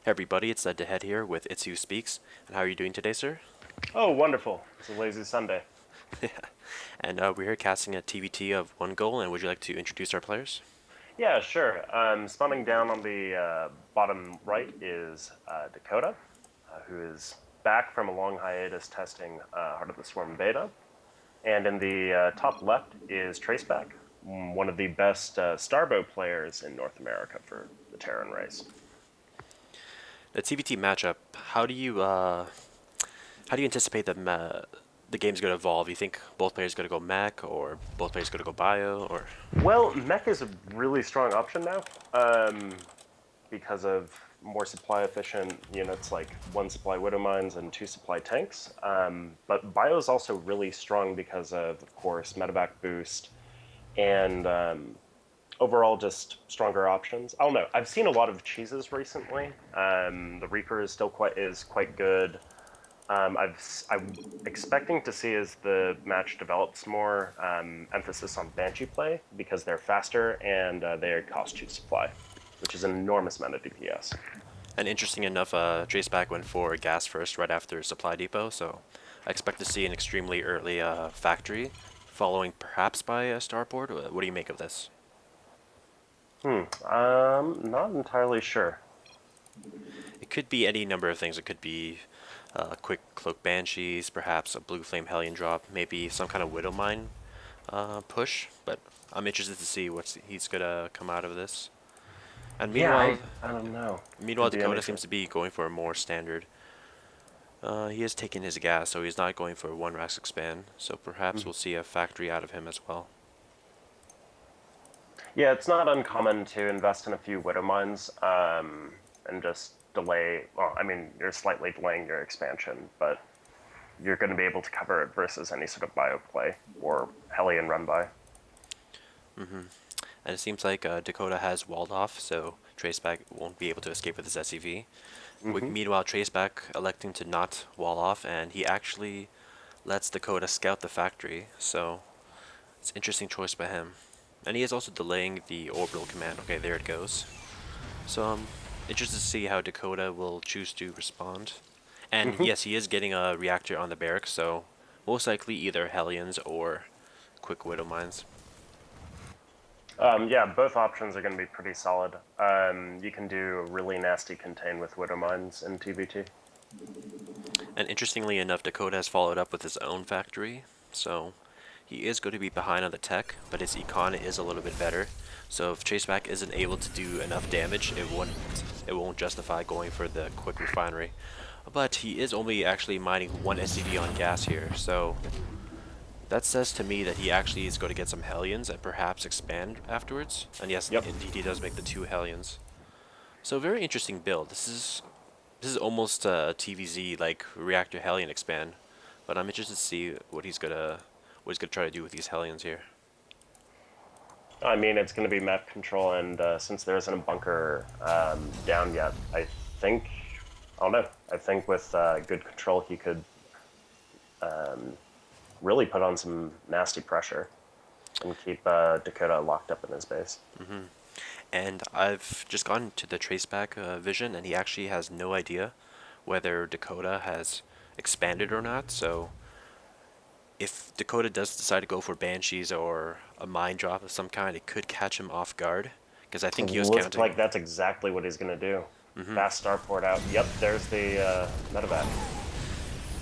Hey everybody, it's the Head here with It's Who Speaks. And how are you doing today, sir? Oh, wonderful. It's a lazy Sunday. And we're here casting a TVT of OneGoal, and would you like to introduce our players? Yeah, sure. Spawning down on the bottom right is Dakota, who is back from a long hiatus testing Heart of the Swarm beta. And in the top left is Traceback, one of the best Starbow players in North America for the Terran race. The TVT matchup, how do you anticipate the game's going to evolve? You think both players going to go mech, or both players going to go bio, or? Well, mech is a really strong option now. Because of more supply efficient units like one supply Widow Mines and two supply tanks. But Bio is also really strong because of course, medevac boost and overall just stronger options. I don't know. I've seen a lot of cheeses recently. The Reaper is still quite good. I'm expecting to see as the match develops more emphasis on Banshee play because they're faster and they cost 2 supply, which is an enormous amount of DPS. And interesting enough, Traceback went for gas first right after Supply Depot, so I expect to see an extremely early factory, following perhaps by a starport. What do you make of this? Not entirely sure. It could be any number of things. It could be quick cloak banshees, perhaps a blue flame hellion drop, maybe some kind of widow mine push. But I'm interested to see what he's gonna come out of this. And Yeah, meanwhile, I don't know. meanwhile Could be Dakota anything. seems to be going for a more standard. He has taken his gas, so he's not going for a one rax expand. So perhaps Mhm. we'll see a factory out of him as well. Yeah, it's not uncommon to invest in a few Widow Mines and just delay. Well, I mean, you're slightly delaying your expansion, but you're going to be able to cover it versus any sort of bio play or Hellion run by. And it seems like Dakota has walled off, so Traceback won't be able to escape with his SCV. Hmm. Meanwhile, Traceback electing to not wall off, and he actually lets Dakota scout the factory, so it's an interesting choice by him. And he is also delaying the orbital command. Okay, there it goes. So I'm interested to see how Dakota will choose to respond. And Hmm. yes, he is getting a reactor on the barracks, so most likely either Hellions or quick Widow Mines. Yeah, both options are going to be pretty solid. You can do a really nasty contain with Widow Mines in TBT. And interestingly enough, Dakota has followed up with his own factory, so he is going to be behind on the tech, but his econ is a little bit better. So if Chaseback isn't able to do enough damage, it won't justify going for the quick refinery. But he is only actually mining one SCV on gas here, so that says to me that he actually is going to get some Hellions and perhaps expand afterwards. And yes, Yep. indeed he does make the 2 Hellions. So very interesting build. This is almost a TVZ like reactor Hellion expand, but I'm interested to see what he's gonna try to do with these Hellions here. I mean, it's going to be map control, and since there isn't a bunker down yet, think, I don't know. I think with good control, he could um, really put on some nasty pressure and keep Dakota locked up in his base. And I've just gone to the traceback vision, and he actually has no idea whether Dakota has expanded or not. So if Dakota does decide to go for banshees or a mine drop of some kind, it could catch him off guard because I think he was Looks counting. like that's exactly what he's going to do. Fast starport out. Yep, there's the medevac.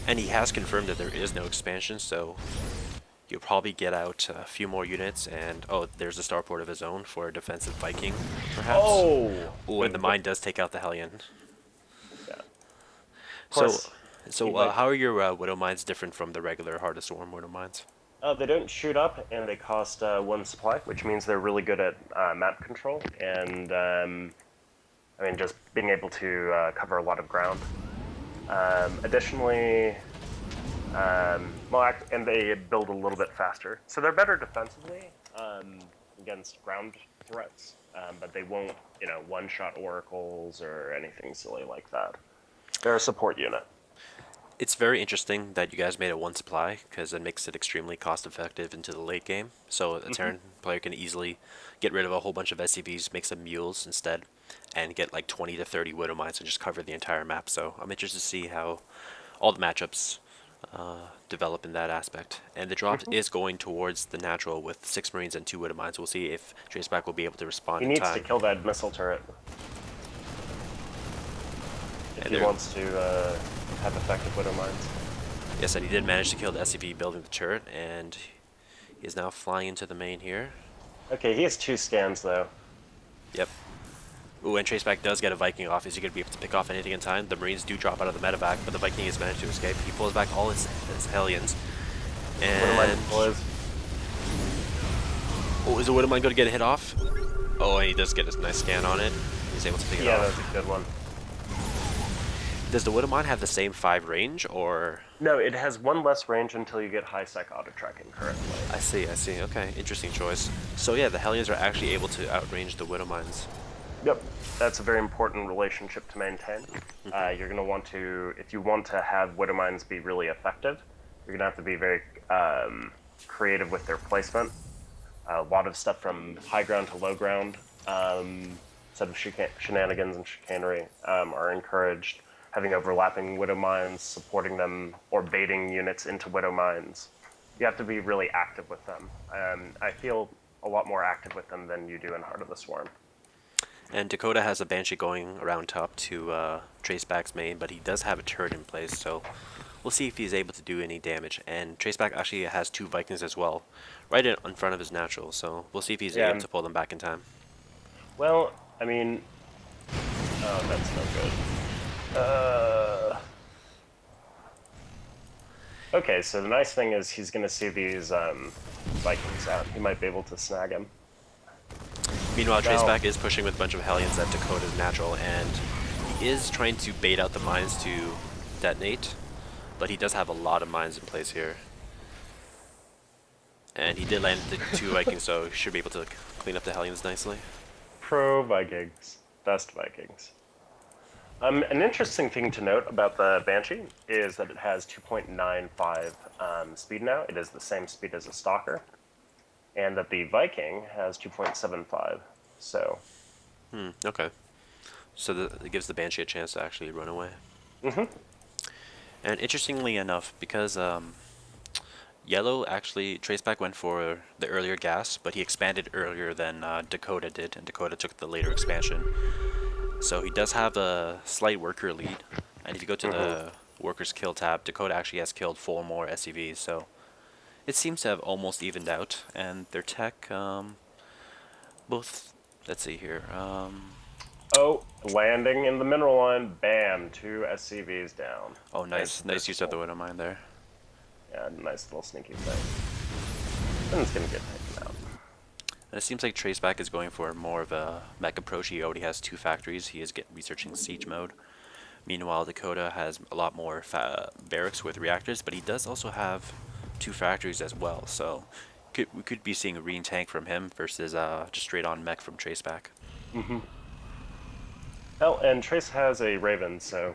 And he has confirmed that there is no expansion, so you'll probably get out a few more units, and oh, there's a starport of his own for a defensive Viking, perhaps. Oh, Oh, and the mine does take out the Hellion. yeah. Of So, course, he so might. how are your Widow mines different from the regular Heart of Swarm Widow mines? They don't shoot up, and they cost one supply, which means they're really good at map control and I mean just being able to cover a lot of ground. Additionally, and they build a little bit faster, so they're better defensively against ground threats. But they won't, one-shot oracles or anything silly like that. They're a support unit. It's very interesting that you guys made it one supply because it makes it extremely cost effective into the late game. So a Hmm. Terran player can easily get rid of a whole bunch of SCVs, make some mules instead, and get like 20 to 30 Widow Mines and just cover the entire map. So I'm interested to see how all the matchups develop in that aspect. And the drop Hmm. is going towards the natural with 6 Marines and 2 Widow Mines. We'll see if Traceback will be able to He respond in needs to time. kill that missile turret if And he there, wants to have effective Widow Mines. yes, and he did manage to kill the SCV building the turret, and he is now flying into the main here. Okay, he has 2 scans though. Yep. Ooh, and Traceback does get a Viking off. Is he going to be able to pick off anything in time? The Marines do drop out of the medevac, but the Viking has managed to escape. He pulls back all his Hellions. Widow Mine And... deploys. oh, is the Widowmine going to get a hit off? Oh, and he does get a nice scan on it. He's able to pick it Yeah, off. that's a good one. Does the Widowmine have the same 5 range, or... No, it has 1 less range until you get high sec auto tracking currently. I see, I see. Okay, interesting choice. So yeah, the Hellions are actually able to outrange the Widowmines. Yep, that's a very important relationship to maintain. You're going to want to, if you want to have Widow Mines be really effective, you're going to have to be very creative with their placement. A lot of stuff from high ground to low ground, instead of shenanigans and chicanery, are encouraged. Having overlapping Widow Mines, supporting them, or baiting units into Widow Mines. You have to be really active with them. I feel a lot more active with them than you do in Heart of the Swarm. And Dakota has a Banshee going around top to Traceback's main, but he does have a turret in place, so we'll see if he's able to do any damage. And Traceback actually has 2 Vikings as well, right in front of his natural, so we'll see if he's able Yeah, to pull them back in time. well, I mean, oh, that's no good. Okay, so the nice thing is he's going to see these Vikings out. He might be able to snag him. Meanwhile, Now, Traceback is pushing with a bunch of Hellions at Dakota's natural, and he is trying to bait out the mines to detonate, but he does have a lot of mines in place here. And he did land the 2 Vikings, so he should be able to clean up the Hellions nicely. pro Vikings, best Vikings. An interesting thing to note about the Banshee is that it has 2.95 speed now. It is the same speed as a Stalker. And that the Viking has 2.75. So, Okay. So it gives the Banshee a chance to actually run away. hmm And interestingly enough, because Yellow actually, Traceback went for the earlier gas, but he expanded earlier than Dakota did, and Dakota took the later expansion. So he does have a slight worker lead, and if you go to the workers kill tab, Dakota actually has killed 4 more SCVs, so it seems to have almost evened out, and their tech, both, let's see here, oh, landing in the mineral line, bam, 2 SCVs down. oh nice, nice use of the Widow Mine there. Yeah, nice little sneaky thing. And it's gonna get taken out. And it seems like Traceback is going for more of a mech approach. He already has 2 factories. He is researching siege mode. Meanwhile, Dakota has a lot more barracks with reactors, but he does also have 2 factories as well. So we could be seeing a Reen tank from him versus just straight on mech from Traceback. Oh, and Trace has a Raven, so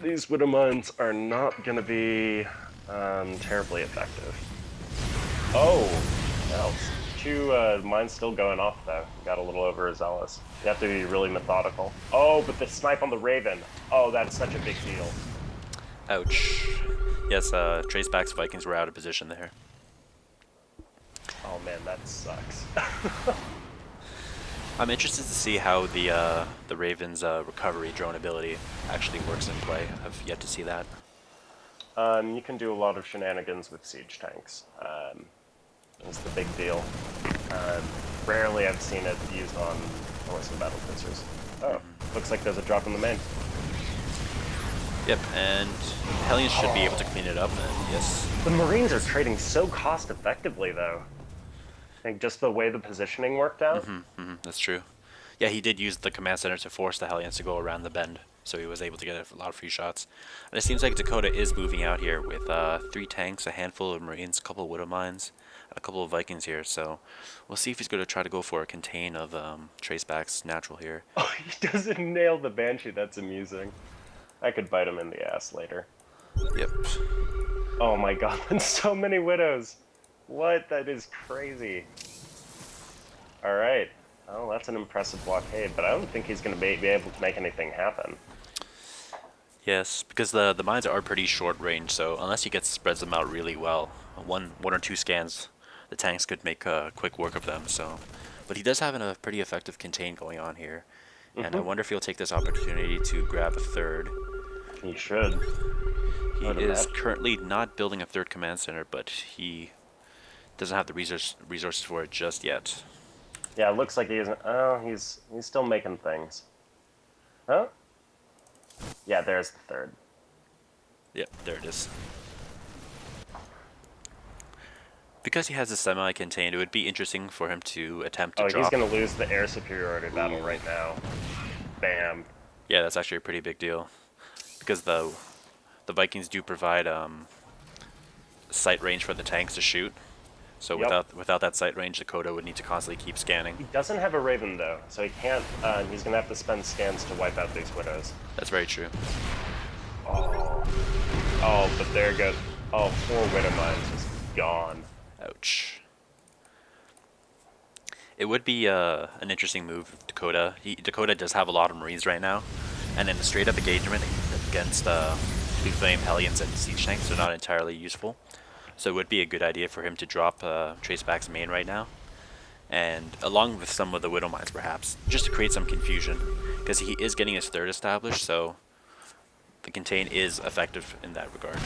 these Widow Mines are not gonna be terribly effective. Oh, well, 2 mines still going off though. Got a little overzealous. You have to be really methodical. Oh, but the snipe on the Raven. Oh, that's such a big deal. Ouch. Yes, Traceback's Vikings were out of position there. Oh man, that sucks. I'm interested to see how the Raven's recovery drone ability actually works in play. I've yet to see that. You can do a lot of shenanigans with siege tanks. It's the big deal. Rarely I've seen it used on some battle cruisers. Oh, looks like there's a drop in the main. Yep, and Hellions should be able to clean it up, and yes. The Marines are trading so cost effectively though. I think just the way the positioning worked out. That's true. Yeah, he did use the command center to force the Hellions to go around the bend, so he was able to get a lot of free shots. And it seems like Dakota is moving out here with 3 tanks, a handful of Marines, a couple of Widow Mines, and a couple of Vikings here. So we'll see if he's going to try to go for a contain of Traceback's natural here. Oh, he doesn't nail the Banshee. That's amusing. I could bite him in the ass later. Yep. Oh my god, so many widows. What? That is crazy. Alright. Oh, that's an impressive blockade, but I don't think he's going to be able to make anything happen. Yes, because the mines are pretty short range, so unless he gets spreads them out really well, one or two scans, the tanks could make quick work of them. So, but he does have a pretty effective contain going on here, and I wonder if he'll take this opportunity to grab a third. He should. He I would is imagine. currently not building a third command center, but he doesn't have the resources for it just yet. Yeah, it looks like he isn't. Oh, he's still making things. Huh? Yeah, there's the third. Yep, there it is. Because he has a semi-contained, it would be interesting for him to attempt to Oh, drop. he's gonna lose the air superiority battle right now. Bam. Yeah, that's actually a pretty big deal, because the Vikings do provide sight range for the tanks to shoot. So Yep. without that sight range, Dakota would need to constantly keep scanning. He doesn't have a Raven though, so he can't. He's gonna have to spend scans to wipe out these widows. That's very true. Oh. Oh, but there goes. Oh, 4 widow mines just gone. Ouch. It would be an interesting move of Dakota. Dakota does have a lot of Marines right now, and in a straight up engagement against Blue Flame, Hellions, and Siege Tanks, they're not entirely useful. So it would be a good idea for him to drop Traceback's main right now, and along with some of the Widow Mines perhaps, just to create some confusion, because he is getting his third established, so the contain is effective in that regard.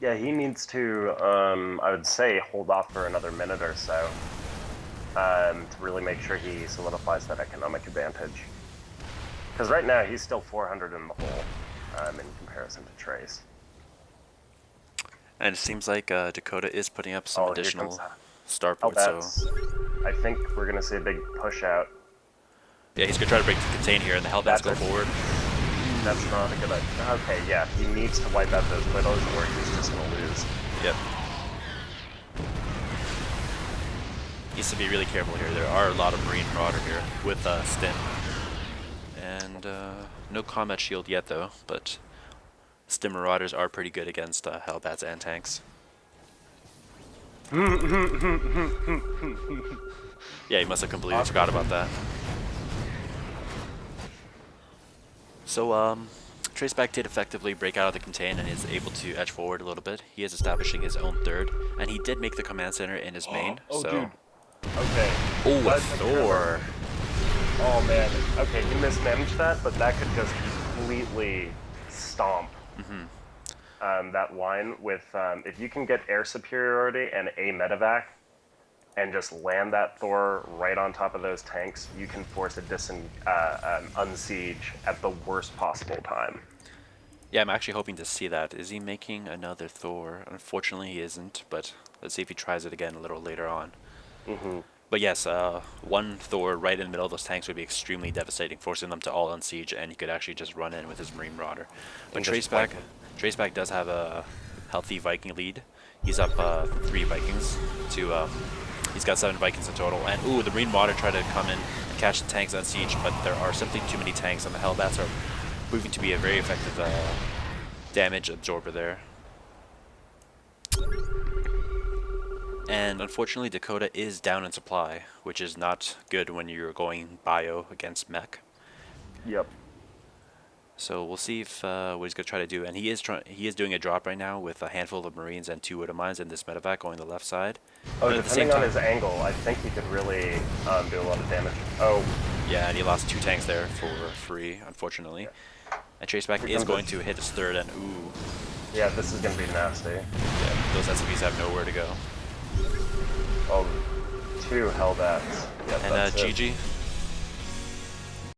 Yeah, he needs to. I would say hold off for another minute or so. To really make sure he solidifies that economic advantage. Because right now he's still 400 in the hole in comparison to Trace. And it seems like Dakota is putting up some Oh, here additional comes starports, so Hellbats. I think we're gonna see a big push out. yeah, he's gonna try to break the contain here, and the Hellbats go That's it. forward. That's not a good idea. Okay, yeah, he needs to wipe out those widows or he's just gonna lose. Yep. Needs to be really careful here. There are a lot of Marine Marauder here with Stin. And no combat shield yet though, but Stim Marauders are pretty good against Hellbats and tanks. Yeah, he must have completely forgot about that. So, Traceback did effectively break out of the contain and is able to edge forward a little bit. He is establishing his own third, and he did make the command center in his main, Oh, so... dude. Okay. Oh, a Let's take care of Thor! Oh man. Okay, he mismanaged that, but that could just completely stomp that line with if you can get air superiority and a medevac and just land that Thor right on top of those tanks, you can force a unsiege at the worst possible time. Yeah, I'm actually hoping to see that. Is he making another Thor? Unfortunately, he isn't, but let's see if he tries it again a little later on. But yes, one Thor right in the middle of those tanks would be extremely devastating, forcing them to all unsiege, and he could actually just run in with his Marine Marauder. But Traceback does have a healthy Viking lead. He's up 3 Vikings to... he's got 7 Vikings in total. And ooh, the Marine Marauder tried to come in and catch the tanks on siege, but there are simply too many tanks, and the Hellbats are proving to be a very effective damage absorber there. And unfortunately, Dakota is down in supply, which is not good when you're going bio against mech. Yep. So we'll see if what he's gonna try to do. And he is doing a drop right now with a handful of Marines and 2 Widow Mines and this medevac going the left side. Oh, But at the same depending on time, his angle, I think he could really do a lot of damage. Oh, yeah, and he lost 2 tanks there for free, unfortunately. And Traceback is going to hit his third, and ooh, yeah, this is going to be nasty. yeah, those SCVs have nowhere to go. Oh, 2 Hellbats. Yep, And that's it. GG.